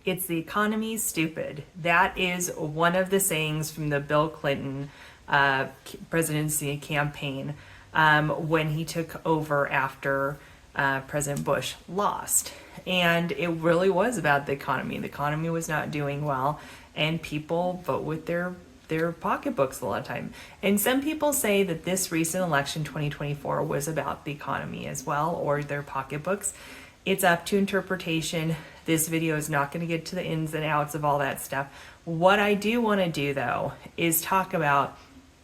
it's the economy's stupid. That is one of the sayings from the Bill Clinton presidency campaign when he took over after President Bush lost. And it really was about the economy. The economy was not doing well, and people vote with their pocketbooks a lot of time. And some people say that this recent election, 2024, was about the economy as well, or their pocketbooks. It's up to interpretation. This video is not going to get to the ins and outs of all that stuff. What I do want to do, though, is talk about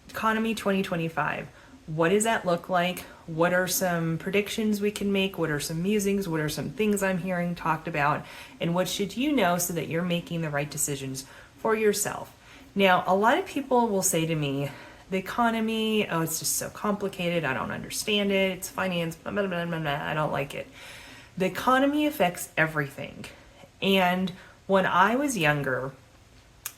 economy 2025. What does that look like? What are some predictions we can make? What are some musings? What are some things I'm hearing talked about? And what should you know so that you're making the right decisions for yourself? Now, a lot of people will say to me, the economy, oh, it's just so complicated. I don't understand it. It's finance, blah, blah, blah, blah, blah. I don't like it. The economy affects everything. And when I was younger,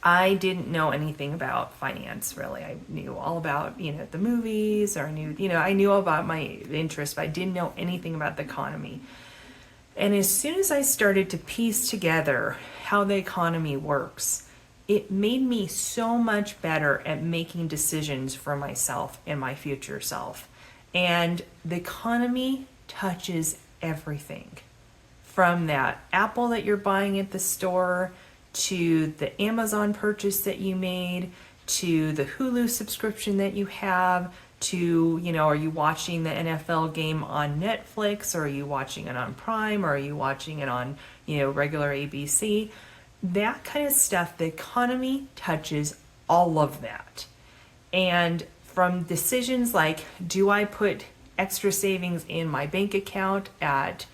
I didn't know anything about finance, really. I knew all about, the movies, or I knew all about my interests, but I didn't know anything about the economy. And as soon as I started to piece together how the economy works, it made me so much better at making decisions for myself and my future self. And the economy touches everything, from that apple that you're buying at the store, to the Amazon purchase that you made, to the Hulu subscription that you have, to, are you watching the NFL game on Netflix, or are you watching it on Prime, or are you watching it on, regular ABC? That kind of stuff, the economy touches all of that. And from decisions like, do I put extra savings in my bank account at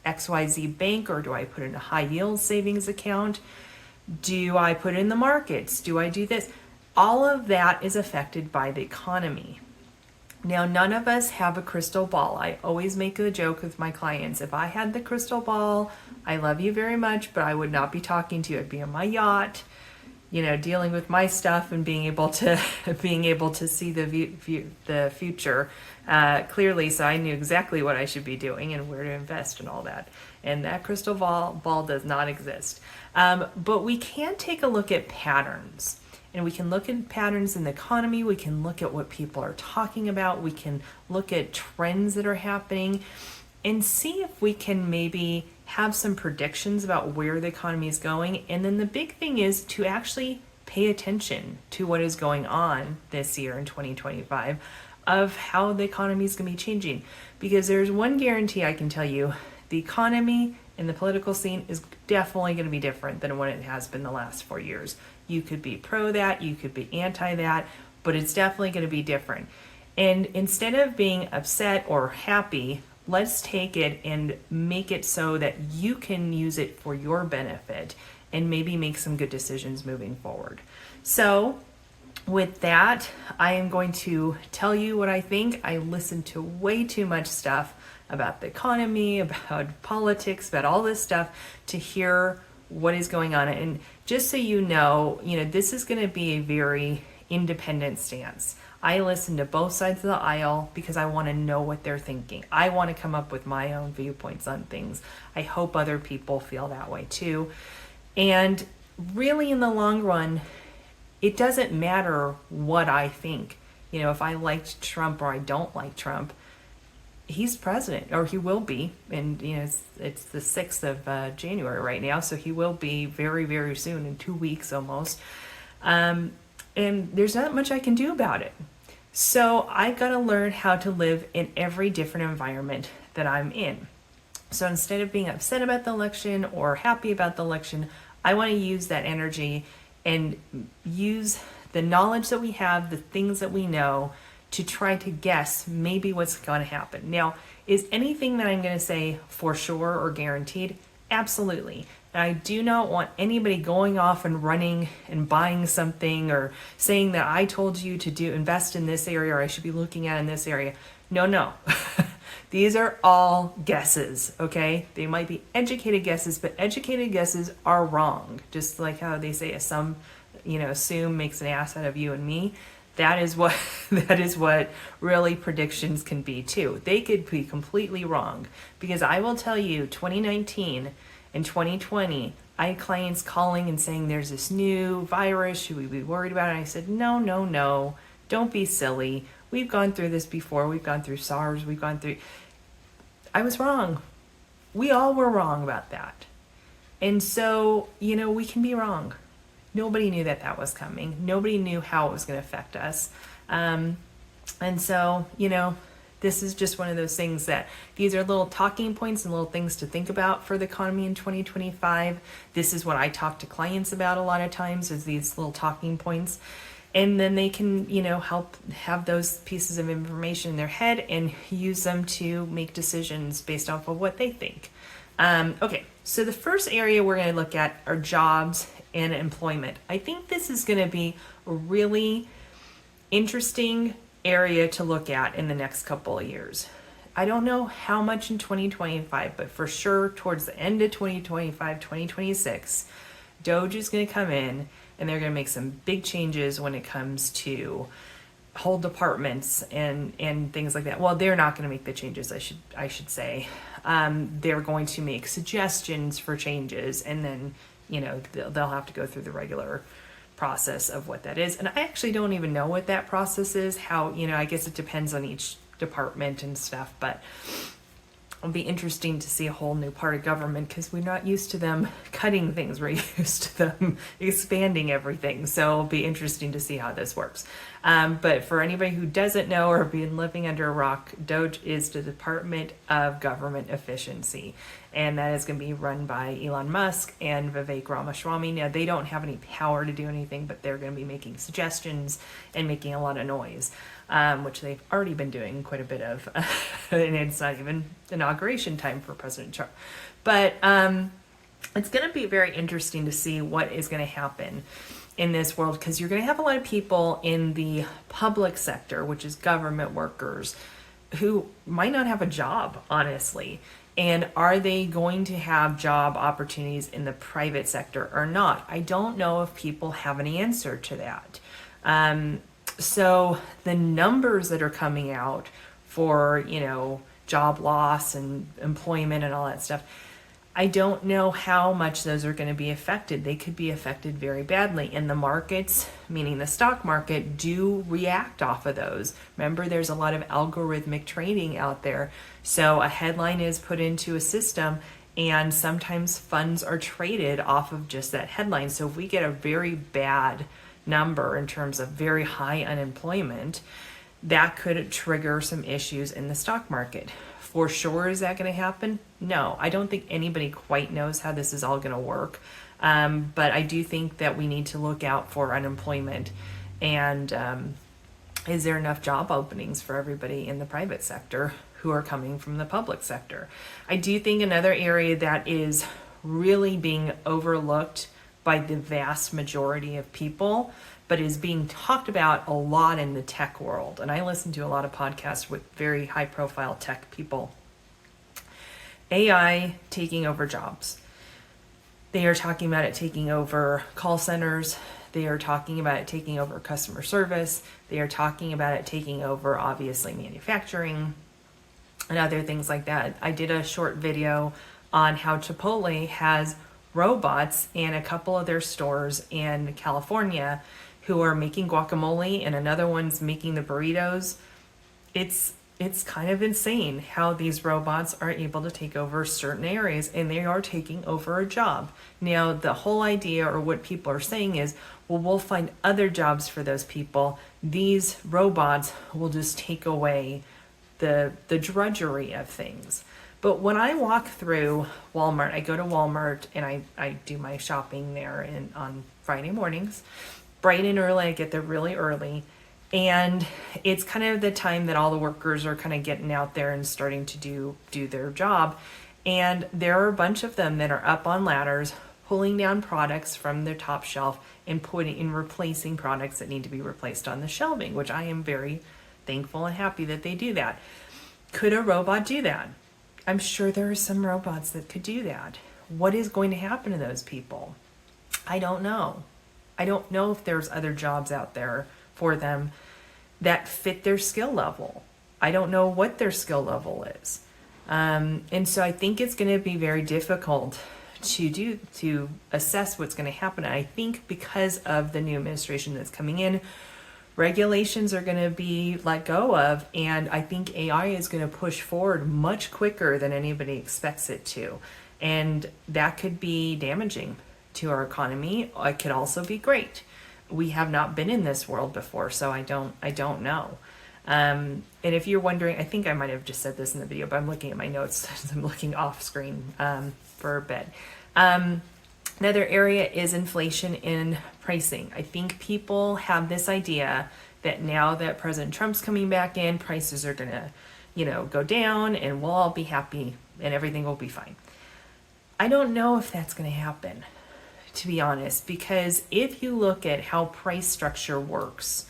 XYZ Bank, or do I put in a high yield savings account? Do I put in the markets? Do I do this? All of that is affected by the economy. Now, none of us have a crystal ball. I always make the joke with my clients. If I had the crystal ball, I love you very much, but I would not be talking to you. I'd be on my yacht, dealing with my stuff and being able to see the future clearly, so I knew exactly what I should be doing and where to invest and all that. And that crystal ball does not exist. But we can take a look at patterns. And we can look at patterns in the economy. We can look at what people are talking about. We can look at trends that are happening and see if we can maybe have some predictions about where the economy is going. And then the big thing is to actually pay attention to what is going on this year in 2025 of how the economy is going to be changing. Because there's one guarantee I can tell you, the economy and the political scene is definitely going to be different than what it has been the last 4 years. You could be pro that, you could be anti that, but it's definitely going to be different. And instead of being upset or happy, let's take it and make it so that you can use it for your benefit and maybe make some good decisions moving forward. So with that, I am going to tell you what I think. I listen to way too much stuff about the economy, about politics, about all this stuff to hear what is going on. And just so you know, this is going to be a very independent stance. I listen to both sides of the aisle because I want to know what they're thinking. I want to come up with my own viewpoints on things. I hope other people feel that way too. And really, in the long run, it doesn't matter what I think. If I liked Trump or I don't like Trump, he's president, or he will be, and it's the 6th of January right now, so he will be very, very soon, in 2 weeks almost. And there's not much I can do about it. So I got to learn how to live in every different environment that I'm in. So instead of being upset about the election or happy about the election, I want to use that energy and use the knowledge that we have, the things that we know, to try to guess maybe what's going to happen. Now, is anything that I'm going to say for sure or guaranteed? Absolutely. And I do not want anybody going off and running and buying something or saying that I told you to invest in this area, or I should be looking at in this area. No. These are all guesses, okay? They might be educated guesses, but educated guesses are wrong. Just like how they say assume makes an ass out of you and me. That is what really predictions can be too. They could be completely wrong, because I will tell you, 2019 In 2020, I had clients calling and saying there's this new virus, should we be worried about it? And I said, no, don't be silly. We've gone through this before. We've gone through SARS. I was wrong. We all were wrong about that. And so, we can be wrong. Nobody knew that was coming. Nobody knew how it was going to affect us. And so, this is just one of those things that these are little talking points and little things to think about for the economy in 2025. This is what I talk to clients about a lot of times, is these little talking points. And then they can, help have those pieces of information in their head and use them to make decisions based off of what they think. Okay, so the first area we're going to look at are jobs and employment. I think this is going to be a really interesting area to look at in the next couple of years. I don't know how much in 2025, but for sure towards the end of 2025, 2026, DOGE is going to come in and they're going to make some big changes when it comes to whole departments and things like that. Well, they're not going to make the changes, I should say. They're going to make suggestions for changes, and then they'll have to go through the regular process of what that is. And I actually don't even know what that process is. How, I guess it depends on each department and stuff, but it'll be interesting to see a whole new part of government because we're not used to them cutting things. We're used to them expanding everything. So it'll be interesting to see how this works. But for anybody who doesn't know or been living under a rock, DOGE is the Department of Government Efficiency. And that is going to be run by Elon Musk and Vivek Ramaswamy. Now, they don't have any power to do anything, but they're going to be making suggestions and making a lot of noise, which they've already been doing quite a bit of. And it's not even inauguration time for President Trump. But it's going to be very interesting to see what is going to happen in this world, because you're going to have a lot of people in the public sector, which is government workers, who might not have a job, honestly. And are they going to have job opportunities in the private sector or not? I don't know if people have an answer to that. So the numbers that are coming out for, job loss and employment and all that stuff, I don't know how much those are going to be affected. They could be affected very badly. And the markets, meaning the stock market, do react off of those. Remember, there's a lot of algorithmic trading out there. So a headline is put into a system, and sometimes funds are traded off of just that headline. So if we get a very bad number in terms of very high unemployment, that could trigger some issues in the stock market. For sure, is that going to happen? No, I don't think anybody quite knows how this is all going to work. But I do think that we need to look out for unemployment. And is there enough job openings for everybody in the private sector who are coming from the public sector? I do think another area that is really being overlooked by the vast majority of people, but is being talked about a lot in the tech world. And I listen to a lot of podcasts with very high profile tech people. AI taking over jobs. They are talking about it taking over call centers. They are talking about it taking over customer service. They are talking about it taking over, obviously, manufacturing and other things like that. I did a short video on how Chipotle has robots in a couple of their stores in California who are making guacamole, and another one's making the burritos. It's kind of insane how these robots are able to take over certain areas, and they are taking over a job. Now, the whole idea, or what people are saying, is, well, we'll find other jobs for those people. These robots will just take away the drudgery of things. But when I walk through Walmart, I go to Walmart and I do my shopping there on Friday mornings. Bright and early, I get there really early. And it's kind of the time that all the workers are kind of getting out there and starting to do their job. And there are a bunch of them that are up on ladders, pulling down products from their top shelf and replacing products that need to be replaced on the shelving, which I am very thankful and happy that they do that. Could a robot do that? I'm sure there are some robots that could do that. What is going to happen to those people? I don't know. I don't know if there's other jobs out there for them that fit their skill level. I don't know what their skill level is. And so I think it's going to be very difficult to assess what's going to happen. And I think because of the new administration that's coming in, regulations are going to be let go of, and I think AI is going to push forward much quicker than anybody expects it to. And that could be damaging to our economy. It could also be great. We have not been in this world before, so I don't know. And if you're wondering, I think I might have just said this in the video, but I'm looking at my notes as I'm looking off screen for a bit. Another area is inflation in pricing. I think people have this idea that now that President Trump's coming back in, prices are going to, go down and we'll all be happy and everything will be fine. I don't know if that's going to happen, to be honest, because if you look at how price structure works,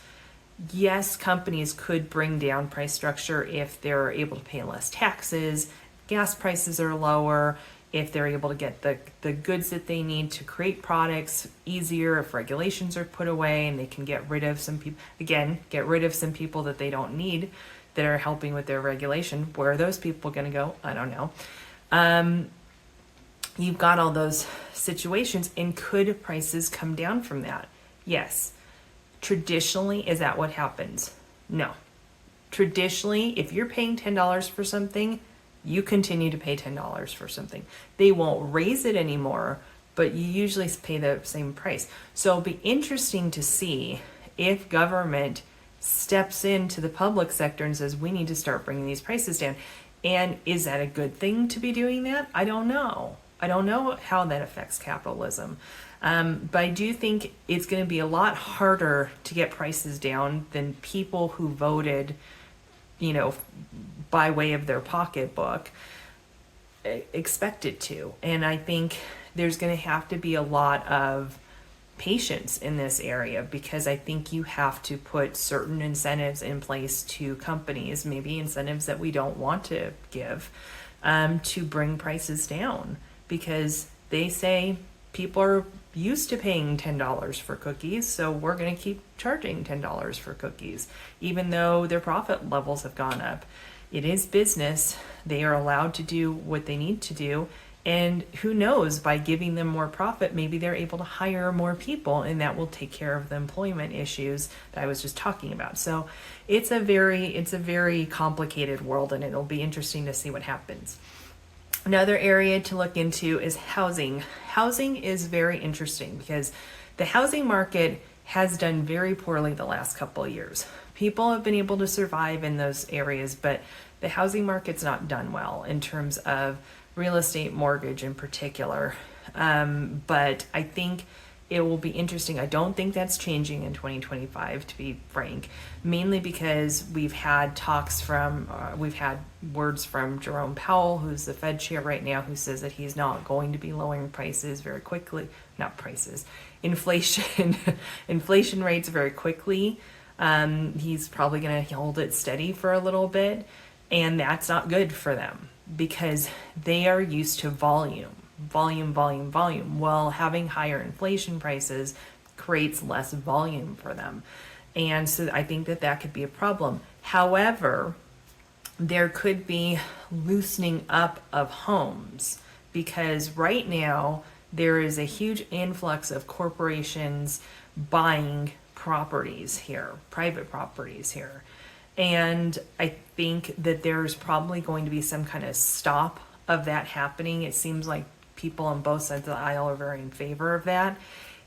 yes, companies could bring down price structure if they're able to pay less taxes, gas prices are lower, if they're able to get the goods that they need to create products easier, if regulations are put away and they can get rid of some people, that they don't need that are helping with their regulation. Where are those people going to go? I don't know. You've got all those situations, and could prices come down from that? Yes. Traditionally, is that what happens? No. Traditionally, if you're paying $10 for something, you continue to pay $10 for something. They won't raise it anymore, but you usually pay the same price. So it'll be interesting to see if government steps into the public sector and says, we need to start bringing these prices down. And is that a good thing to be doing that? I don't know. I don't know how that affects capitalism. But I do think it's going to be a lot harder to get prices down than people who voted, by way of their pocketbook expect it to. And I think there's going to have to be a lot of patience in this area, because I think you have to put certain incentives in place to companies, maybe incentives that we don't want to give, to bring prices down, because they say people are used to paying $10 for cookies, so we're going to keep charging $10 for cookies, even though their profit levels have gone up. It is business. They are allowed to do what they need to do. And who knows, by giving them more profit, maybe they're able to hire more people, and that will take care of the employment issues that I was just talking about. So it's a very complicated world, and it'll be interesting to see what happens. Another area to look into is housing. Housing is very interesting because the housing market has done very poorly the last couple of years. People have been able to survive in those areas, but the housing market's not done well in terms of real estate mortgage in particular. But I think it will be interesting. I don't think that's changing in 2025, to be frank, mainly because we've had words from Jerome Powell, who's the Fed chair right now, who says that he's not going to be lowering prices very quickly, inflation rates very quickly. He's probably going to hold it steady for a little bit, and that's not good for them because they are used to volume. Well, having higher inflation prices creates less volume for them. And so I think that could be a problem. However, there could be loosening up of homes, because right now there is a huge influx of corporations buying properties here, private properties here. And I think that there's probably going to be some kind of stop of that happening. It seems like people on both sides of the aisle are very in favor of that.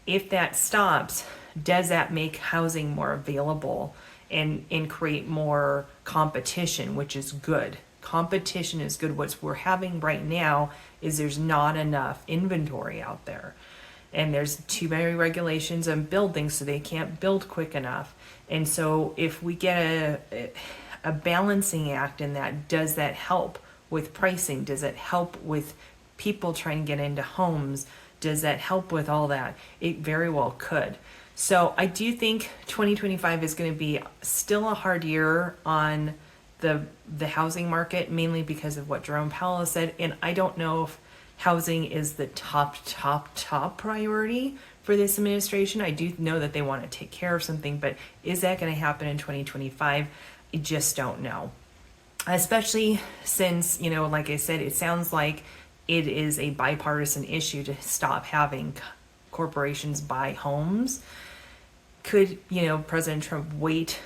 If that stops, does that make housing more available and create more competition, which is good? Competition is good. What we're having right now is there's not enough inventory out there. And there's too many regulations on building, so they can't build quick enough. And so if we get a balancing act in that, does that help with pricing? Does it help with people trying to get into homes? Does that help with all that? It very well could. So I do think 2025 is going to be still a hard year on the housing market, mainly because of what Jerome Powell has said. And I don't know if housing is the top priority for this administration. I do know that they want to take care of something, but is that going to happen in 2025? I just don't know. Especially since, like I said, it sounds like it is a bipartisan issue to stop having corporations buy homes. Could, President Trump wait,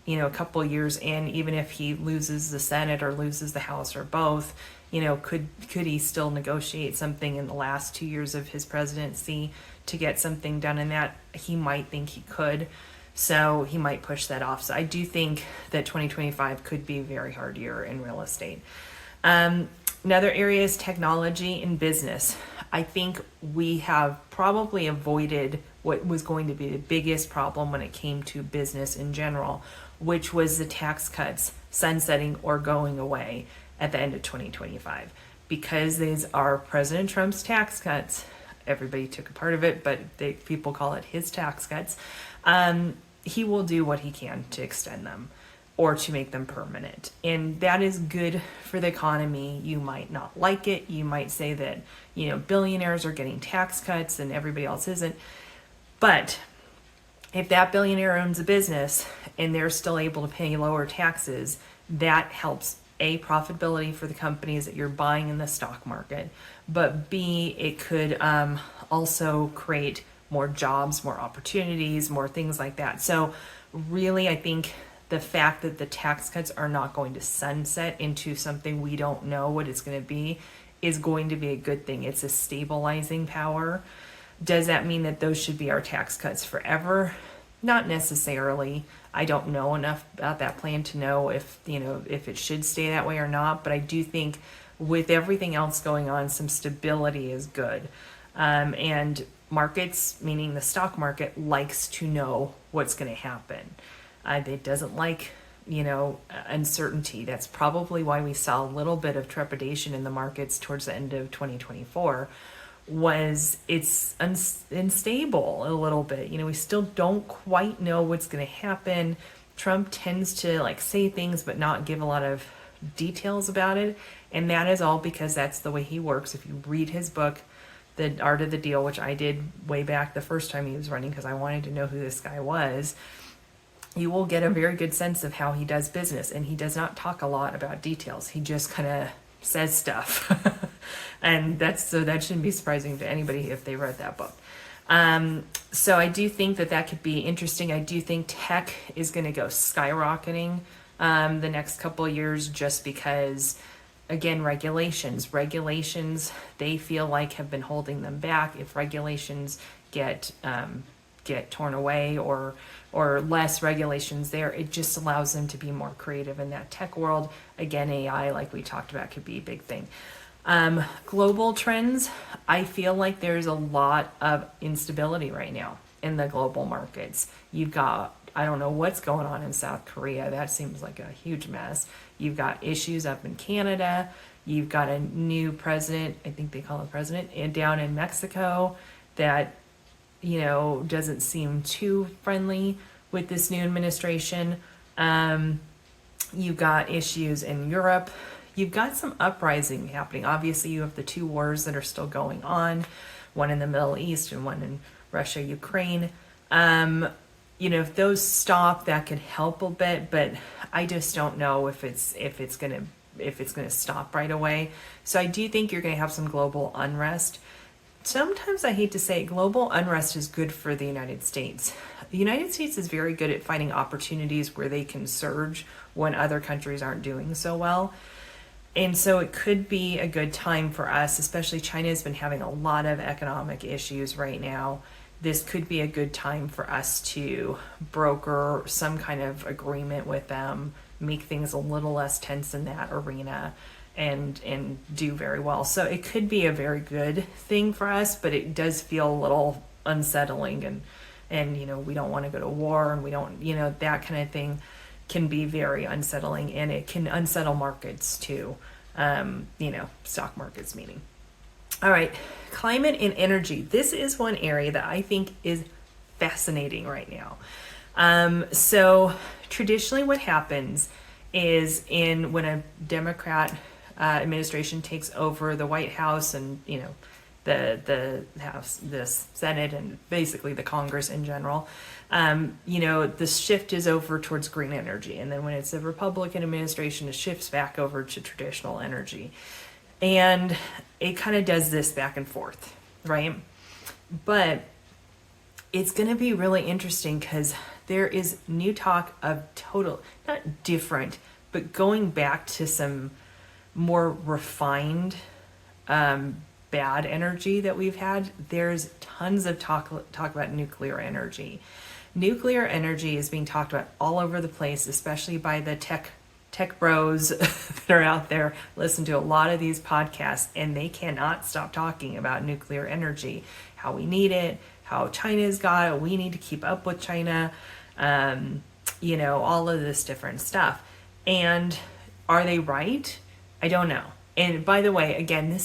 a couple years, and even if he loses the Senate or loses the House or both, could he still negotiate something in the last 2 years of his presidency to get something done in that? He might think he could, so he might push that off. So I do think that 2025 could be a very hard year in real estate. Another area is technology and business. I think we have probably avoided what was going to be the biggest problem when it came to business in general, which was the tax cuts sunsetting or going away at the end of 2025. Because these are President Trump's tax cuts, everybody took a part of it, but people call it his tax cuts. He will do what he can to extend them or to make them permanent. And that is good for the economy. You might not like it. You might say that, billionaires are getting tax cuts and everybody else isn't. But if that billionaire owns a business and they're still able to pay lower taxes, that helps profitability for the companies that you're buying in the stock market, but B, it could also create more jobs, more opportunities, more things like that. So really, I think the fact that the tax cuts are not going to sunset into something we don't know what it's going to be is going to be a good thing. It's a stabilizing power. Does that mean that those should be our tax cuts forever? Not necessarily. I don't know enough about that plan to know if it should stay that way or not, but I do think with everything else going on, some stability is good. And markets, meaning the stock market, likes to know what's going to happen. It doesn't like, uncertainty. That's probably why we saw a little bit of trepidation in the markets towards the end of 2024. Was it's unstable a little bit. We still don't quite know what's going to happen. Trump tends to say things but not give a lot of details about it, and that is all because that's the way he works. If you read his book, The Art of the Deal, which I did way back the first time he was running because I wanted to know who this guy was, you will get a very good sense of how he does business, and he does not talk a lot about details. He just kind of says stuff. And that shouldn't be surprising to anybody if they read that book. So I do think that could be interesting. I do think tech is going to go skyrocketing the next couple of years just because, again, regulations, they feel like have been holding them back. If regulations get torn away or less regulations there, it just allows them to be more creative in that tech world. Again, AI, like we talked about, could be a big thing. Global trends, I feel like there's a lot of instability right now in the global markets. You've got, I don't know what's going on in South Korea. That seems like a huge mess. You've got issues up in Canada. You've got a new president, I think they call him president, and down in Mexico that, doesn't seem too friendly with this new administration. You've got issues in Europe. You've got some uprising happening. Obviously, you have the two wars that are still going on, one in the Middle East and one in Russia, Ukraine. If those stop, that could help a bit, but I just don't know if it's gonna stop right away. So I do think you're gonna have some global unrest. Sometimes I hate to say it, global unrest is good for the United States. The United States is very good at finding opportunities where they can surge when other countries aren't doing so well. And so it could be a good time for us, especially China has been having a lot of economic issues right now. This could be a good time for us to broker some kind of agreement with them, make things a little less tense in that arena, and do very well. So it could be a very good thing for us, but it does feel a little unsettling, and we don't want to go to war, and we don't, that kind of thing can be very unsettling, and it can unsettle markets too. Stock markets meaning. All right, climate and energy. This is one area that I think is fascinating right now. So traditionally what happens is when a Democrat administration takes over the White House and, the House, the Senate, and basically the Congress in general, the shift is over towards green energy. And then when it's a Republican administration, it shifts back over to traditional energy. And it kind of does this back and forth, right? But it's going to be really interesting because there is new talk of total, not different, but going back to some more refined bad energy that we've had. There's tons of talk about nuclear energy. Nuclear energy is being talked about all over the place, especially by the tech bros that are out there. Listen to a lot of these podcasts, and they cannot stop talking about nuclear energy, how we need it, how China's got it, we need to keep up with China, all of this different stuff. And are they right? I don't know. And by the way, again,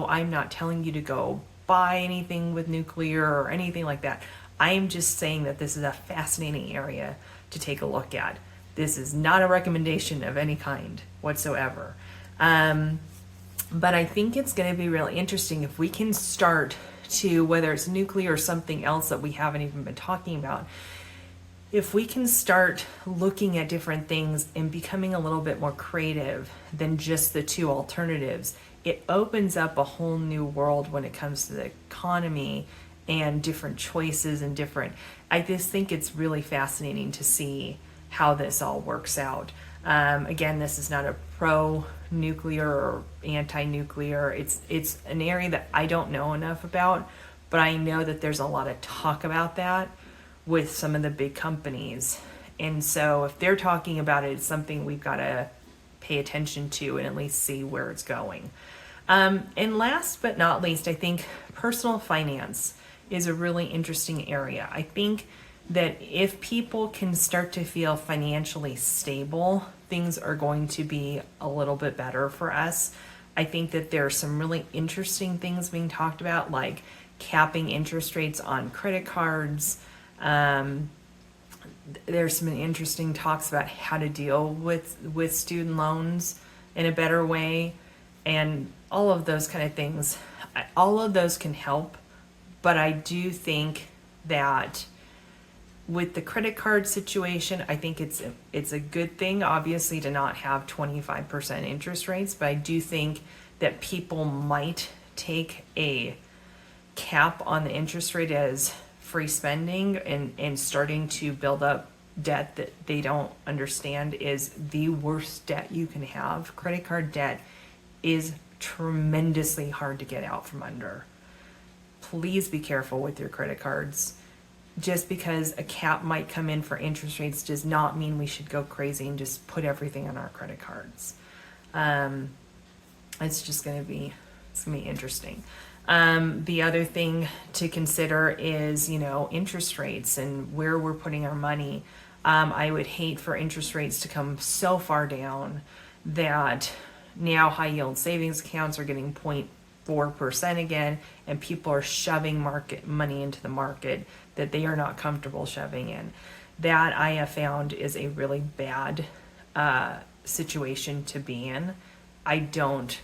I'm not telling you to go buy anything with nuclear or anything like that. I am just saying that this is a fascinating area to take a look at. This is not a recommendation of any kind whatsoever. But I think it's going to be really interesting if we can start to, whether it's nuclear or something else that we haven't even been talking about, if we can start looking at different things and becoming a little bit more creative than just the two alternatives, it opens up a whole new world when it comes to the economy and different choices and I just think it's really fascinating to see how this all works out. Again, this is not a pro-nuclear or anti-nuclear. It's an area that I don't know enough about, but I know that there's a lot of talk about that with some of the big companies. And so if they're talking about it, it's something we've got to pay attention to and at least see where it's going. And last but not least, I think personal finance is a really interesting area. I think that if people can start to feel financially stable, things are going to be a little bit better for us. I think that there are some really interesting things being talked about, like capping interest rates on credit cards. There's some interesting talks about how to deal with student loans in a better way, and all of those kind of things. All of those can help, but I do think that with the credit card situation, I think it's a good thing, obviously, to not have 25% interest rates, but I do think that people might take a cap on the interest rate as free spending and starting to build up debt that they don't understand is the worst debt you can have. Credit card debt is tremendously hard to get out from under. Please be careful with your credit cards. Just because a cap might come in for interest rates does not mean we should go crazy and just put everything on our credit cards. It's going to be interesting. The other thing to consider is, interest rates and where we're putting our money. I would hate for interest rates to come so far down that now high yield savings accounts are getting 0.4% again, and people are shoving market money into the market that they are not comfortable shoving in. That I have found is a really bad situation to be in. I don't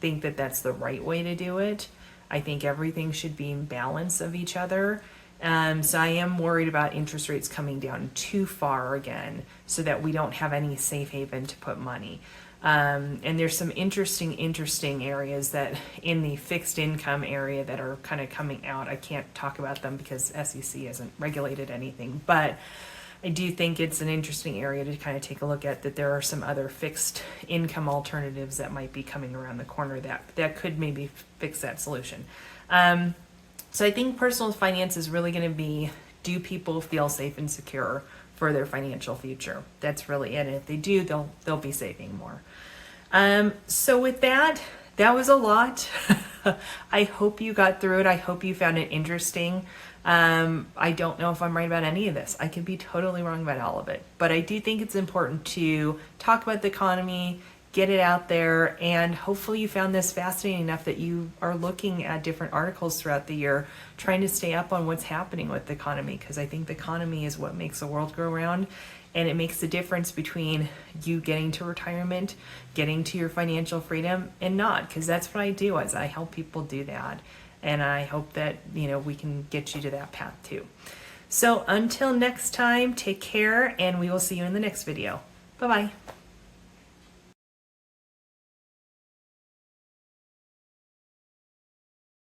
think that that's the right way to do it. I think everything should be in balance of each other. So I am worried about interest rates coming down too far again so that we don't have any safe haven to put money. And there's some interesting areas that in the fixed income area that are kind of coming out. I can't talk about them because SEC hasn't regulated anything, but I do think it's an interesting area to kind of take a look at, that there are some other fixed income alternatives that might be coming around the corner that could maybe fix that solution. So I think personal finance is really going to be, do people feel safe and secure for their financial future? That's really it. And if they do, they'll be saving more. So with that was a lot. I hope you got through it. I hope you found it interesting. I don't know if I'm right about any of this. I could be totally wrong about all of it, but I do think it's important to talk about the economy, get it out there, and hopefully you found this fascinating enough that you are looking at different articles throughout the year, trying to stay up on what's happening with the economy, because I think the economy is what makes the world go round, and it makes the difference between you getting to retirement, getting to your financial freedom, and not, because that's what I do, is I help people do that. And I hope that, we can get you to that path too. So until next time, take care, and we will see you in the next video. Bye-bye.